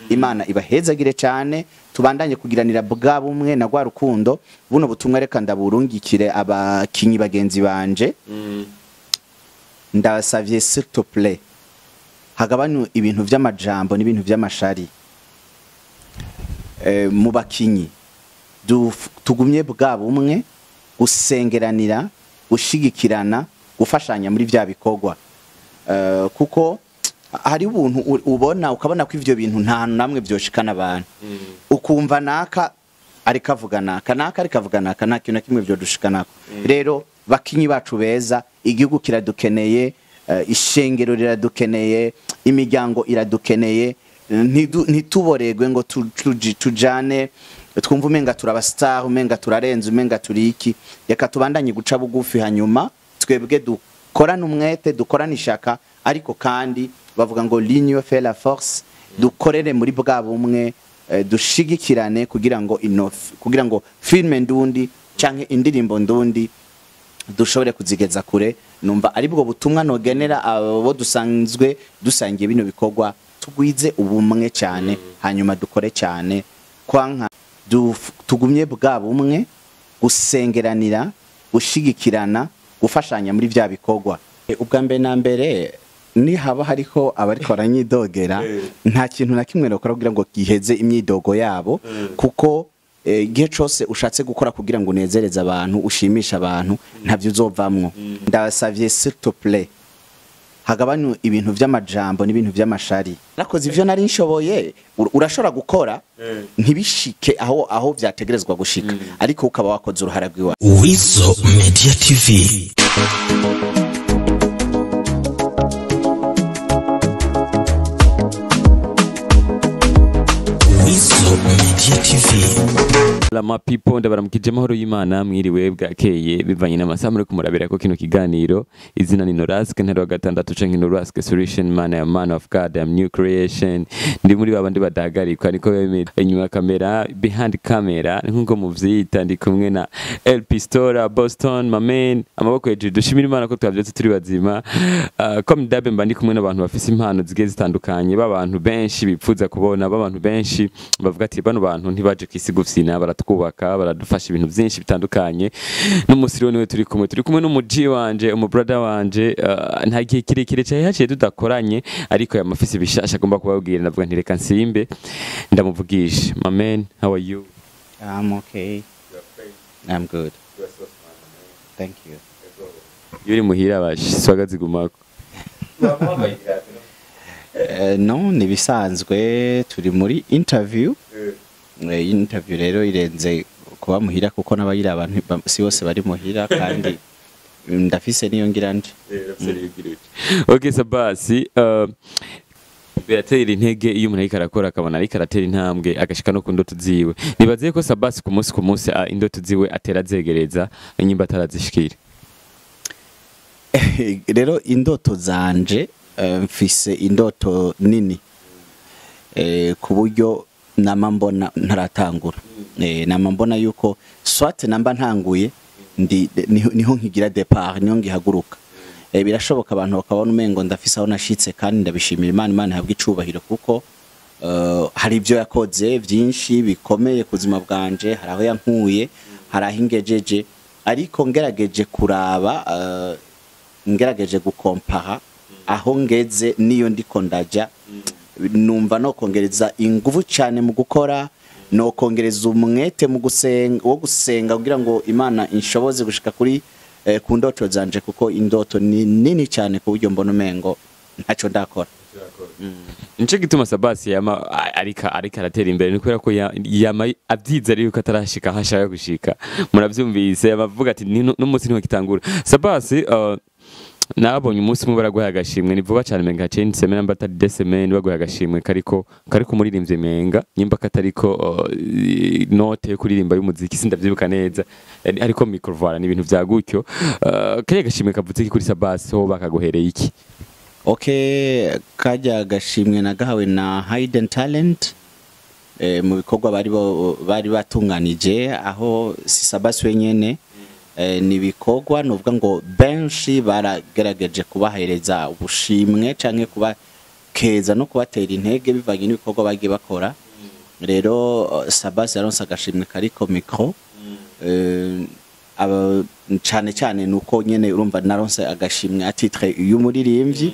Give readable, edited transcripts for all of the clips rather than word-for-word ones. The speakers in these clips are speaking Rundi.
Imana ibahezagire cyane tubandanye kugiranira bwa bumwe na gwa rukundo buno butumwa reka ndaburungikire abakinyi bagenzi banje ndasavye s'il te plaît hagabanu ibintu vy'amajambo n'ibintu vy'amashari mu bakinyi tugumye bwa bumwe gusengeranira gushigikirana gufashanya muri vya bikorwa kuko hari ubuntu ubona ukabona ko ivyo bintu nta namwe byoshikana abantu ukumva naka ariko avuga naka ariko avuga naka nta kintu kimwe byo dushikanako rero bakinyi bacu beza igihugu kiradukeneye ishengero riradukeneye imiryango iradukeneye ntituboregwe ngo tujane twumva umenga turabastar umenga turarenze umenga turiki yaka tubandanye guca bugufi hanyuma twebwe dukorana umwete dukorana ishaka ariko kandi bavuga ngo l'union fait la force dukorere muri bwa bumwe dushigikirane kugira ngo filme ndundi canke indirimbo ndundi dushobore kuzigeza kure numva ari bwo butumwa nogenera abo dusanzwe dusangiye bino bikorwa tugwize ubumwe cyane hanyuma dukore cyane kwanka tugumye bwa bumwe gusengeranira gushigikirana gufashanya muri vya bikorwa ubwa mbere na mbere ni haba hariko abariko baranyidogera nta kintu na kimwe nokora kugira ngo giheze imyidogo yabo kuko igihe cyose ushatse gukora kugira ngo unezereze abantu ushimisha abantu ntavyo uzovamwo ndasavye s'il te plaît hagabanu ibintu vy'amajambo n'ibintu vy'amashari nakoze ivyo nari nshoboye urashobora gukora ntibishike aho vyategerezwa gushika ariko ukaba wakoze uruhara rwiwa Wizo Media TV. Media TV. Lama people ndabaramukije amahoro y'Imana mwiriwe bwakeye bivanye n'amasaha muri kumurabira ko kino kiganiro izina ni Noraske ntero gatandatu canke Noraske solution man of God am new creation ndi muri babandi badahagarikwa niko bemeye inyuma kamera behind camera nkuko muvyita ndi kumwe na El Pistola Boston mamen amaboko hejuru dushimira Imana ko twavyetse turi bazima comme dabe mba ndi kumwe n'abantu bafise impano zigiye zitandukanye b'abantu benshi bipfuza kubona b'abantu benshi bavuga ati bano bantu ntibaje kwisi gufsina baratwubaka baradufasha ibintu byinshi bitandukanye n'umusiro niwe turi kumwe n'umuji wanje brother wanje nta gihe kirekire cyaje haciye tudakoranye ariko yamafise bishasha agomba kubabwira ndavuga nti reka nsimbe ndamuvugisha my man how are you? I'm okay. I'm good. Thank you. Yuri muhira bashi swagazi gumako. No nibisanzwe turi muri interview rero irenze kuba muhira kuko nabayira abantu si bose bari muhira kandi ndafise niyo ngiranje okay sabasi biratera intege iyo umuntu ariko arakora akabona ariko aratera intambwe agashika no ku ndoto ziwe nibaze ko sabasi ku munsi indoto ziwe atera zegereza inyimba atarazishikira rero indoto zanje mfise indoto nini ku buryo nama mbona ntaratangura nama mbona yuko swate namba ntanguye niho nkigira départ niho ngihaguruka birashoboka abantu bakabona umengo ndafise aho nashitse kandi ndabishimira Imana habwe icubahiro kuko hari ibyo yakoze byinshi bikomeye kuzima bwanje hari aho yankuye hari aho ingejeje ariko ngerageje kuraba ngerageje gukompara aho ngeze niyo ndiko ndaja numva no kongereza ingufu cyane mu gukora no kongereza umwete mu gusenga kugira ngo Imana inshoboze gushika kuri ku ndoto zanje kuko indoto ni nini cyane ku buryo mbona umengo ntaco ndakora Nce gituma Sabasi yama arika aratera imbere ni kubera ko yama avyiza ari yuko atarashika hashaka gushika muravyumvise abavuga ati n'umunsi niho kitangura Sabasi nabonye umunsi umwe baraguha agashimwe ni vuba cyane menga chain semena mbata desemene baguha agashimwe kariko muririmbye menga nyimba katariko note yo kuririmba y'umuziki sindavyibuka neza ariko microphone ni ibintu vya gutyo kaje agashimwe kavutse kuri Sabasi ho bakaguhereye iki okay kaja agashimwe nagahawe na Hidden Talent mu bikorwa bari batunganije aho si Sabasi wenyene nibikorwa nuvuga ngo benshi baragerageje kubahereza ubushimwe canke kubakeza no kubatera intege bivanye n'ibikorwa bagiye bakora rero Sabasi yaronse agashimwe kariko micro cyane cyane nuko nyene urumva naronse agashimwe atitre y'umuririmbyi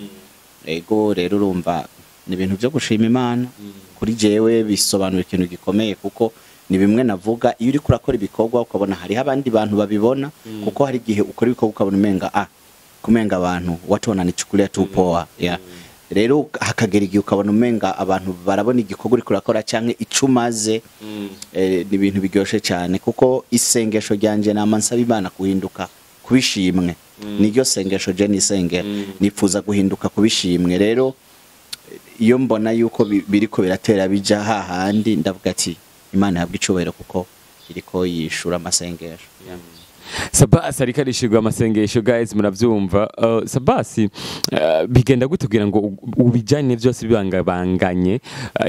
ego rero urumva ni ibintu byo gushima Imana kuri jewe bisobanura ikintu gikomeye kuko ni bimwe navuga iyo uri kurakora ibikorwa ukabona hari abandi bantu babibona kuko hari gihe ukora ibikorwa ukabona umenga kumenga abantu watu wananichukulia tu poa rero hakagera igihe ukabona umenga abantu barabona igikorwa uri kurakora canke icumaze ni ibintu biryoshe cyane kuko isengesho ryanje namansaba Imana kuhinduka kubishimwe niryo sengesho je nisengera nipfuza guhinduka kubishimwe rero iyo mbona yuko biriko biratera bija hahandi ndavuga ati Imana yabwa icubahiro kuko iriko yishura amasengesho Sabasi ariko arishirwa amasengesho guys muravyumva Sabasi bigenda gutubwira ngo ubijanye byose bibangabanganye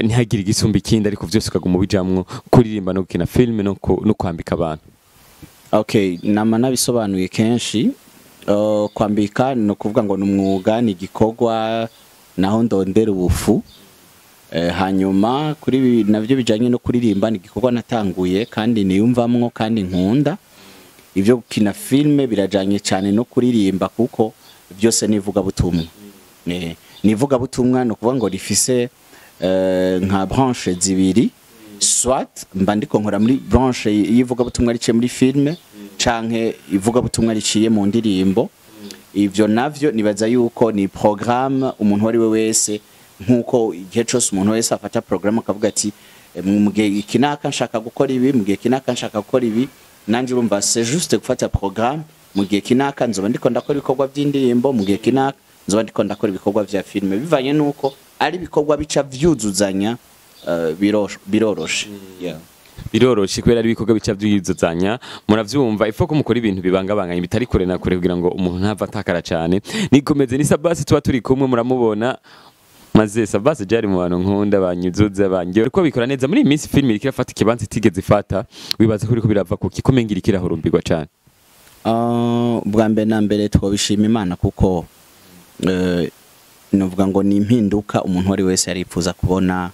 ntihagire igisumba ikindi ariko byose ukaguma ubijamwo kuririmba no gukina film no kwambika abantu okay nama nabisobanuye kenshi kwambika no kuvuga ngo numwuga ni gikorwa naho ndondera ubufu hanyuma kuri navyo bijanye no kuririmba ni gikorwa natanguye kandi niyumvamwo kandi nkunda ivyo gukina filme birajanye cyane no kuririmba kuko byose nivuga butumwa nivuga butumwa no kuvuga ngo rifise nka branche zibiri soit mba ndiko nkora muri branche yivuga butumwa riciye muri filme canke ivuga butumwa riciye mu ndirimbo ivyo navyo nibaza yuko ni programme umuntu wari we wese nkuko igihe cyose umuntu wese afata programme akavuga ati mugihe kinaka nshaka gukora ibi mugihe kinaka nshaka gukora ibi nanje urumva c'est juste gufata programme mugihe kinaka nzoba ndiko ndakora ibikorwa by'indirimbo mugihe kinaka nzoba ndiko ndakora ibikorwa vya filme bivanye nuko ari ibikorwa bica vyuzuzanya biroroshe biroroshe kubera ari ibikorwa bica vyuzuzanya muravyumva ifo ko mukora ibintu bibangabanganye bitari kure na kure kugira ngo umuntu ntava atakara cyane nikomeze ni Sabasi tuba turi kumwe muramubona maze Sabasi jari mu bantu nkunda banyuzuza bangiye ariko bikora neza muri iminsi film irikira fata ikibanza itigeze ifata wibaza kuri ko birava kuki komengira ikirahurumbirwa cyane bwa mbere na mbere twobishima Imana kuko novuga ngo ni impinduka umuntu wari wese yaripfuza kubona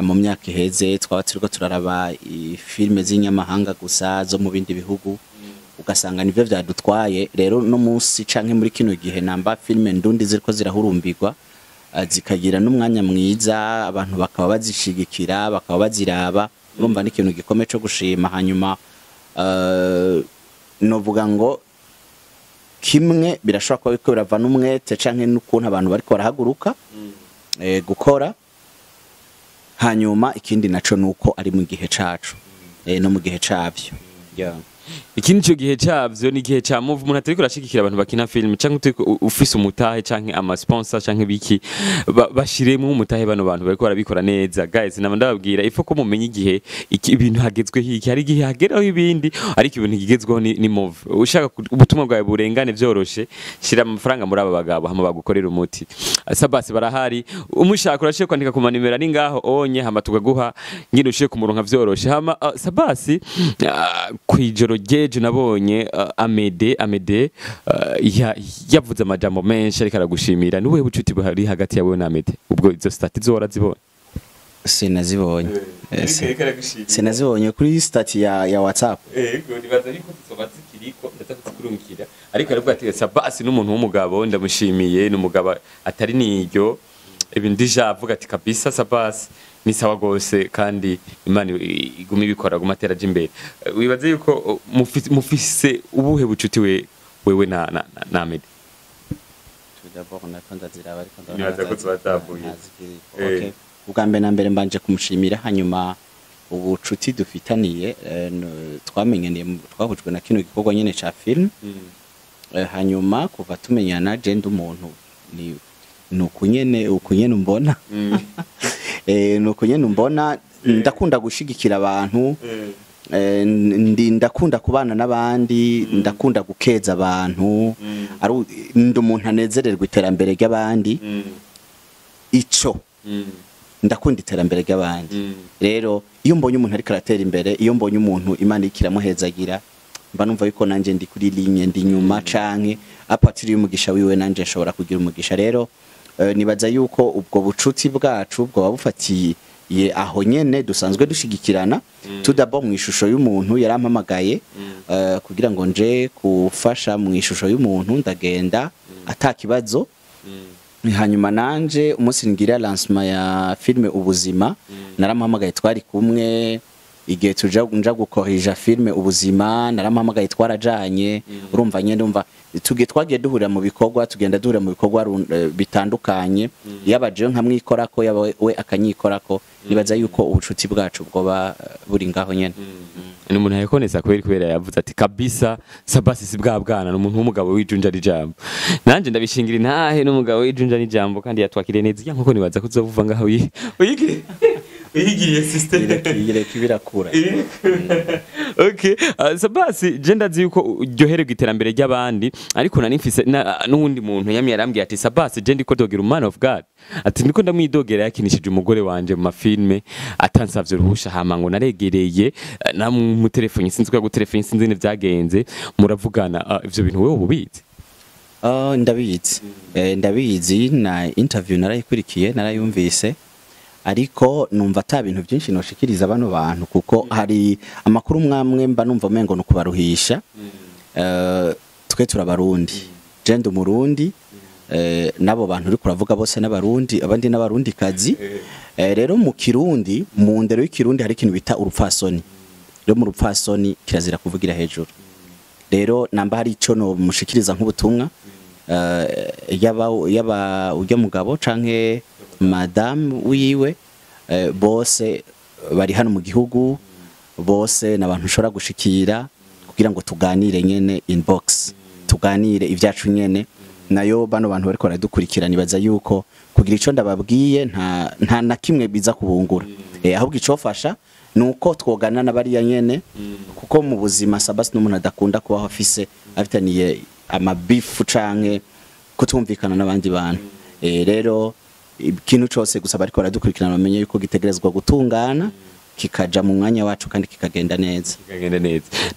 mu myaka iheze twaba turiko turaraba filme z'inyamahanga gusa zo mu bindi bihugu ugasanga nivyo vyadutwaye rero no munsi canke muri kino gihe namba filme ndundi ziriko zirahurumbirwa zikagira n'umwanya mwiza abantu bakaba bazishigikira bakaba baziraba urumva n'ikintu gikomeye cyo gushima hanyuma novuga ngo kimwe birashobora kuba biko birava n'umwete canke n'ukuntu abantu bariko barahaguruka gukora hanyuma ikindi naco nuko ari mu gihe cacu no mu gihe cabyo ikindi cyo gihe cyavyo ni gihe ca move umuntu atari kurashikira abantu bakina film canke ufise umutahe canke ama sponsor canke biki bashiremo umutahe bano bantu bariko barabikora neza guys nama ndababwira ifo ko mumenye igihe ibintu hagezwe hiki hari igihe hageraho ibindi ariko ibintu kigezweho ni move ushaka ubutumwa bwawe burengane vyoroshe shira amafaranga muri aba bagabo hama bagukorera umuti Sabasi barahari umushaka urashye kwandika ku manimero ari ngaho onye hama tugaguha ngine ushiye ku muronka vyoroshe hama Sabasi kwijoro jeje nabonye Amede yavuze amajambo menshi ariko aragushimira niwe bucuti buhari hagati yawe na Amede ubwo izo stati zora zibonye sinazibonye kuri stati ya WhatsApp yego nibaza ariko tuzoba zikiriko ndatakukurungikira ariko arabwo ati Sabasi n'umuntu w'umugabo ndamushimiye n'umugabo atari niryo ibintu dija avuga ati kabisa Sabasi ni sawa gose kandi Imana iguma ibikora gumatera imbere wibaze yuko mufise ubuhe bucuti wewe na Amede okay ubwa mbere na mbere mbanje kumushimira hanyuma ubucuti dufitaniye twamenyaniye twahujwe na kino gikorwa nyene ca film hanyuma kuva tumenyana je ndi umuntu ni ukunyene mbona nukunyene mbona ndakunda gushigikira abantu ndakunda kubana n'abandi ndakunda gukeza abantu ari ndi umuntu anezererwa iterambere ry'abandi ico ndakunda iterambere ry'abandi rero iyo mbonye umuntu ari karatera imbere iyo mbonye umuntu Imana ikiramuhezagira mba numva yuko nanje ndi kuri ligne ndi nyuma canke apatiri y'umugisha wiwe nanje nshobora kugira umugisha rero nibaza yuko ubwo bucuti bwacu bwo bufatiye aho nyene dusanzwe dushigikirana tudabo mu ishusho y'umuntu yarampamagaye kugira ngo nje kufasha mu ishusho y'umuntu ndagenda atakibazo hanyuma nanje umunsi ngira lancement ya filme ubuzima narampamagaye twari kumwe igihe tuja gukorija filme ubuzima narampamagaye twarajanye urumva nyene ndumva twagiye duhurira mu bikorwa tugenda duhurira mu bikorwa bitandukanye yabaje nkamwikorako we akanyikorako nibaza yuko ubucuti bwacu bwoba buri ngaho nyene ni umuntu yakonesa kubera yavuze ati kabisa Sabasi si bwa bwana n'umuntu w'umugabo wijunja n'ijambo nanje ndabishingira intahe n'umugabo wijunja n'ijambo kandi yatwakiriye neza nkuko nibaza ko uzovuva ngaho uyigiriye sister yire kibirakura okay Sabasi je ndazi yuko uryohererwa iterambere ry'abandi ariko nanifise n'uwundi muntu yamye yarambwiye ati Sabasi je ndiko dogera man of God ati ndiko ndamwidogera yakinishije umugore wanje mu mafilme atansavye ruhusha hama ngo naregereye na mu telefone sinzwe gutelefone sinzi ne vyagenze muravugana ivyo bintu wewe ubizi ndabizi na interview narayikurikiye narayumvise ariko numva ata bintu byinshi noshikiriza bano bantu kuko hari amakuru mwamwe mba numva mengo no kubaruhisha twe turabarundi jende umurundi nabo bantu uri kuravuga bose n'abarundi abandi n'abarundi kazi rero mu kirundi mu ndero y'ikirundi hari ikintu bita urupfasoni rero mu rupfasoni kirazira kuvugira hejuru rero namba hari ico no mushikiriza nk'ubutumwa yaba ujya mugabo canke madame wiwe bose bari hano mu gihugu bose nabantu ushobora gushikira kugira ngo tuganire nyene inbox tuganire ivyacu nyene nayo bano bantu bariko baradukurikirana nibaza yuko kugira ico ndababwiye nta na kimwe biza kubungura ahubwo icofasha nuko twogana nabariya nyene kuko mu buzima Sabasi n'umuntu adakunda kubaho afitaniye amabifu canke kutumvikana n'abandi bantu rero ikintu cyose gusa bariko baradukurikirana bamenye yuko gitegerezwa gutungana kikaja mu mwanya wacu kandi kikagenda neza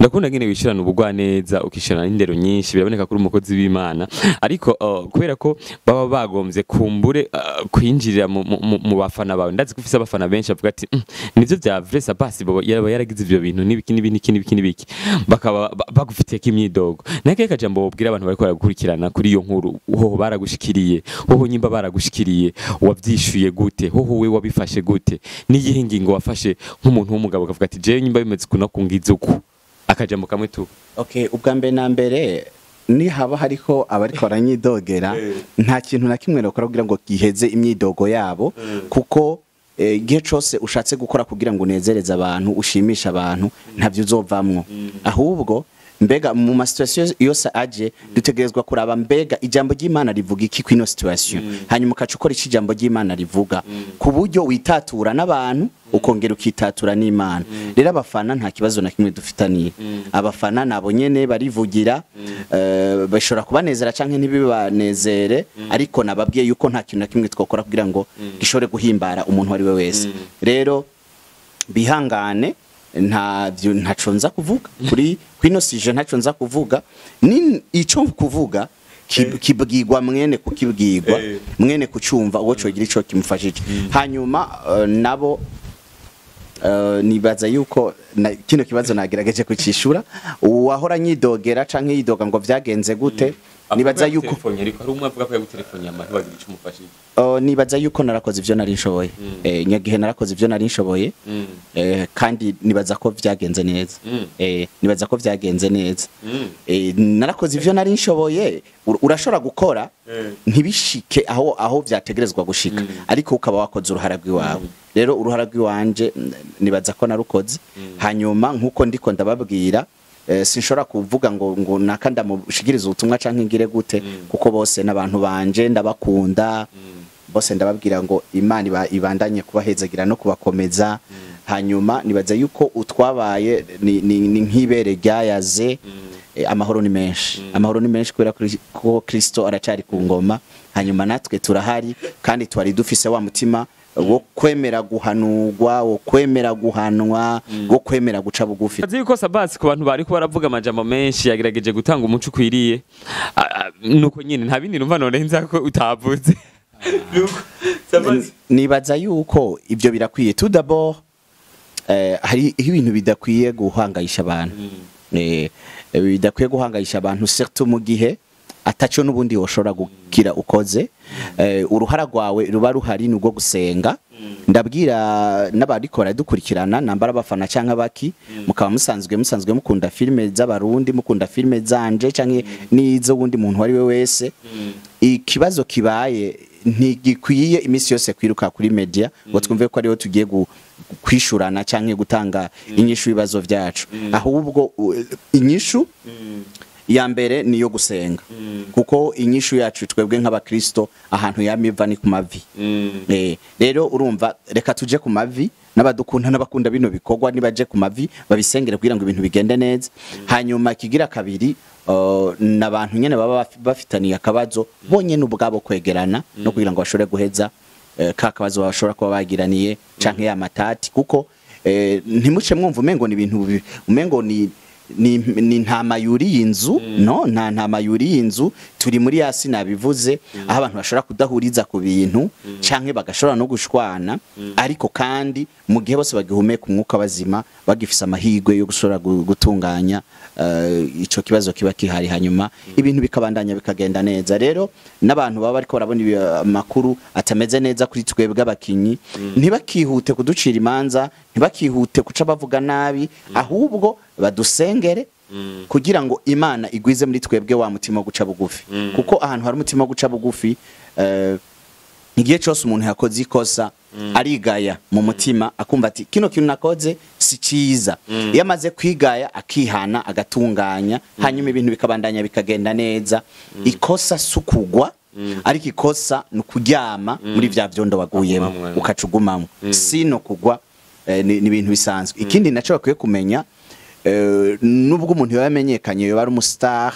ndakunda ngene wishirana ubugwa neza ukishirana n'indero nyinshi biraboneka kuri umukozi w'Imana ariko kubera ko baba bagomvye kumbure kwinjirira mu bafana bawe ndazi ko ufise abafana benshi avuga ati nivyo vya vrai Sabasi yaba yaragize ivyo bintu n'ibiki bakaba bagufitiye kimyidogo nake kajambo bobwira abantu bariko baragukurikirana kuri iyo nkuru hoho baragushikiriye hoho nyimba baragushikiriye wavyishuye gute hoho we wabifashe gute niyihe ngingo wafashe nk'umuntu w'umugabo akavuga ati je nyimba bimeze kunakungiza uko akajambo kamwe tu ubwa mbere na mbere ni haba hariko abariko baranyidogera nta kintu na kimwe nokora kugira ngo giheze imyidogo yabo kuko igihe cose ushatse gukora kugira ngo unezereze abantu ushimisha abantu ntavyo uzovamwo ahubwo mbega mu ma situation yose aje dutegerezwa kuraba mbega ijambo ry'Imana rivuga iki kwino situation hanyuma ukacukora iki ijambo ry'Imana rivuga ku buryo witatura n'abantu ukongera ukitatura n'Imana rero abafana nta kibazo na kimwe dufitaniye abafana nabo nyene barivugira bashobora kubanezera canke ntibibanezere ariko nababwiye yuko nta kintu na kimwe twokora kugira ngo gishore guhimbara umuntu wari we wese rero bihangane ntaco nza kuvuga kuri kwino sije ntaco nza kuvuga ni ico kuvuga kibwirwa mwene kukibwirwa mwene kucumva uwo cogira ico kimufashije hanyuma nabo nibaza yuko kino kibazo nagerageje kucishura uwahora nyidogera canke yidoga ngo vyagenze gute nibaza yuko nibaza yuko narakoze ivyo nari nshoboye nyagihe narakoze ivyo nari nshoboye kandi nibaza ko vyagenze neza nibaza ko vyagenze neza narakoze ivyo nari nshoboye urashobora gukora ntibishike aho vyategerezwa gushika ariko ukaba wakoze uruhara rw'iwawe rero uruhara rw'iwanje nibaza ko narukoze hanyuma nkuko ndiko ndababwira sinshobora kuvuga ngo nakanda mushikiriza ubutumwa canke ngire gute kuko bose nabantu banje ndabakunda bose ndababwira ngo Imana ibandanye kubahezagira no kubakomeza hanyuma nibaza yuko utwabaye ni nk'ibere ryayaze amahoro ni menshi kubera ko Kristo aracari ku ngoma hanyuma natwe turahari kandi twari dufise wa mutima wo kwemera guhanurwa wo kwemera guhanwa wo kwemera guca bugufi azi ko Sabasi ku bantu bari ko baravuga amajambo menshi yagerageje gutanga umuco kwiriye nuko nyine nta bindi numva none nza ko utavuze nibaza yuko ibyo birakwiye tout d'abord hari ibintu bidakwiye guhangayisha abantu bidakwiye guhangayisha abantu surtout mu gihe ataco nubundi woshora gukira ukoze uruhara rwawe ruba ruhari nubwo gusenga ndabwira n'abariko baradukurikirana nambara abafana canke baki mukaba musanzwe mukunda filme z'abarundi mukunda filme zanje canke nizo wundi muntu wari we wese ikibazo kibaye ntigikwiye imisi yose kwiruka kuri media ngo twumve ko ariho tugiye kwishurana canke gutanga inyishu ibibazo vyacu ahubwo inyishu ya mbere niyo gusenga kuko inyishu yacu twebwe nk'abakristo ahantu yamiva ni ku mavi rero urumva reka tuje ku mavi n'abadukunda n'abakunda bino bikorwa nibaje ku mavi babisengere kugira ngo ibintu bigende neza hanyuma kigira kabiri n'abantu nyene baba bafitaniye akabazo bonyene ubwabo kwegerana no kugira ngo bashobore guheza kakabazo bashobora kuba bagiraniye canke ya matati kuko ntimuce mwumva umengo ni ibintu umengo ni ntama yuriye inzu no nta ntama yuriye inzu turi muri yasi nabivuze aho abantu bashobora kudahuriza ku bintu canke bagashobora no gushwana ariko kandi mu gihe bose bagihumeka umwuka bazima bagifisa amahirwe yo gushobora gutunganya ico kibazo kiba kihari hanyuma ibintu bikabandanya bikagenda neza rero n'abantu baba bariko barabona amakuru atameze neza kuri twebwe abakinyi ntibakihute kuducira imanza ntibakihute kuca bavuga nabi ahubwo badusengere kugira ngo Imana igwize muri twebwe wa mutima guca bugufi kuko ahantu hari umutima guca bugufi igihe cyose umuntu yakoze ikosa arigaya mu mutima akumva ati kino kintu nakoze si ciza iyo amaze kwigaya akihana agatunganya hanyuma ibintu bikabandanya bikagenda neza ikosa sukugwa ariko ikosa nukuryama muri vya vyondo waguyemo ukacugumamo sino kugwa ni ibintu bisanzwe ikindi naco bakwiye kumenya nubwo umuntu yamenyekanye yo bari umustar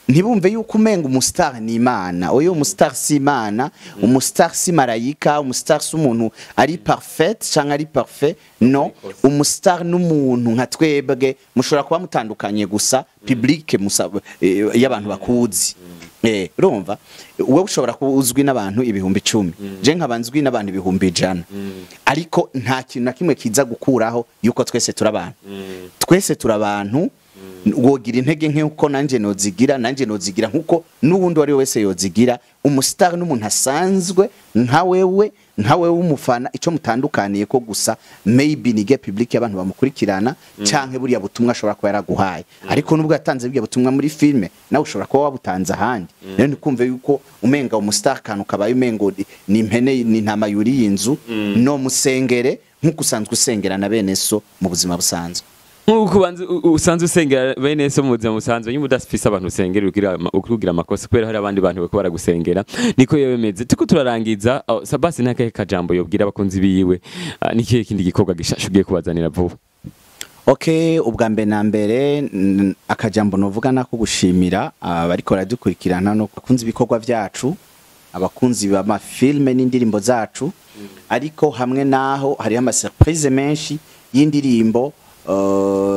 ntibumve yuko umenga umustar ni Imana oyo umustar si Imana umustar si marayika umustar si umuntu ari parfait cyangwa ari parfait no umustar n'umuntu nka twebwe mushobora kuba mutandukanye gusa public y'abantu bakuzi urumva wowe ushobora kuba uzwi n'abantu ibihumbi 10 je nkabanzwi n'abantu ibihumbi 100 ariko nta kintu na kimwe kiza gukuraho yuko twese turabantu wogira intege nk'uko nanje nozigira nkuko n'ubundi wari wese yozigira umustar n'umuntu asanzwe nka wewe umufana ico mutandukaniye ko gusa maybe nige public y'abantu bamukurikirana canke buriya butumwa ashobora kuba yaraguhaye ariko nubwo yatanze buriya butumwa muri filme nawe ushobora kuba wabutanze ahandi rero nikumve yuko umenga umustar kantu kabaye umengo ni impene ni ntama yuri y'inzu no musengere nkuko usanzwe usengera na bene so mu buzima busanzwe nkuko usanzwe usengera bene so mu buzima busanzwe nyuma udafise abantu usengera ukigira amakosa kubera hari abandi bantu bako baragusengera niko yebemeze tuko turarangiza Sabasi ntakaye kajambo yobwira abakunzi biwe nikiye kindi gikorwa gishashugiye kubazanira vuba Okay ubwa mbe na mbere akajambo novuga nako gushimira bariko baradukurikirana no bakunzi bikorwa vyacu abakunzi b'ama filme n'indirimbo zacu ariko hamwe naho hari ama surprise menshi y'indirimbo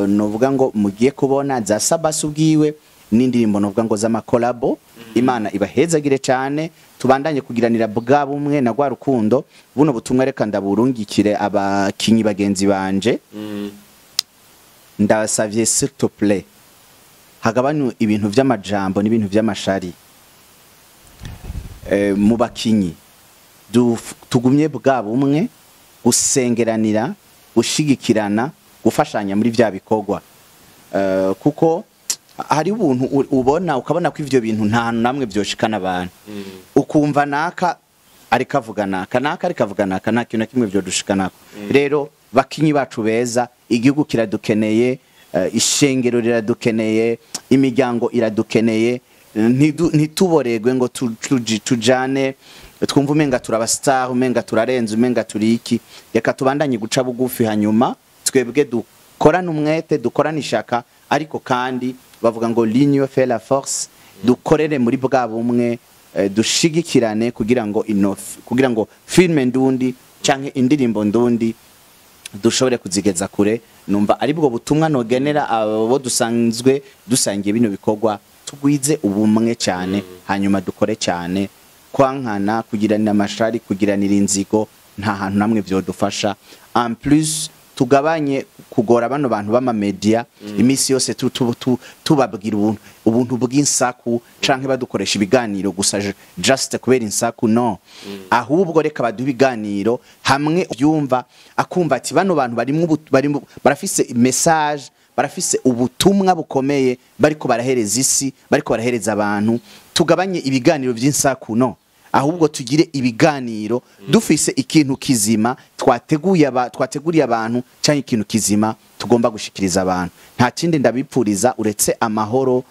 novuga ngo mugiye kubona za Sabasi ubwiwe n'indirimbo novuga ngo z'ama collabo Imana ibahezagire cyane tubandanye kugiranira bwa bumwe na gwa rukundo buno butumwa reka ndaburungikire abakinyi bagenzi banje ndabasavye s'il te plaît hagabanu ibintu vy'amajambo n'ibintu vy'amashari mu bakinyi tugumye bwa bumwe gusengeranira gushigikirana gufashanya muri vya bikorwa kuko hari ubuntu ubona ukabona ko ivyo bintu nta namwe byoshikana abantu ukumva naka ariko avuga naka nta kintu kimwe byo dushikanako rero bakinyi bacu beza igihugu kiradukeneye ishengero riradukeneye imiryango iradukeneye ntituboregwe ngo tujane twumva umenga turabastar umenga turarenze umenga turiki reka tubandanye guca bugufi hanyuma twebwe dukorana umwete dukorana ishaka ariko kandi bavuga ngo l'union fait la force dukorere muri bwa bumwe dushigikirane kugira ngo filme ndundi canke indirimbo ndundi dushobore kuzigeza kure numva ari bwo butumwa nogenera abo dusangiye bino bikorwa tugwize ubumwe cyane hanyuma dukore cyane kwankana kugiranira amashari kugiranira inzigo nta hantu namwe vyodufasha en plus tugabanye kugora bano bantu b'ama media imisi yose tubabwira ubuntu bw'insaku canke badukoresha ibiganiro gusa just kubera insaku no ahubwo reka baduha ibiganiro hamwe yumva akumva ati bano bantu barafise message barafise ubutumwa bukomeye bariko barahereza isi bariko barahereza abantu tugabanye ibiganiro by'insaku no ahubwo tugire ibiganiro dufise ikintu kizima twateguriye abantu cyangwa ikintu kizima tugomba gushikiriza abantu nta kindi ndabipfuriza uretse amahoro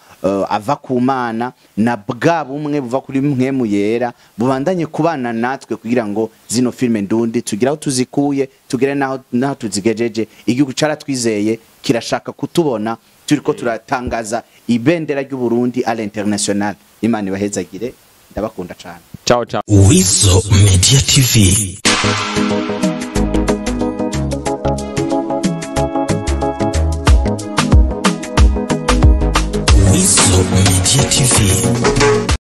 ava ku Mana na bwa bumwe buva kuri mwemu yera bubandanye kubana natwe kugira ngo zino filme ndundi tugiraho tuzikuye tugire naho tuzigejeje igihugu caratwizeye kirashaka kutubona turiko turatangaza ibendera ry'u Burundi à l'international Imana ibahezagire ndabakunda cyane ciao ciao Weasel Media TV. Weasel Media TV.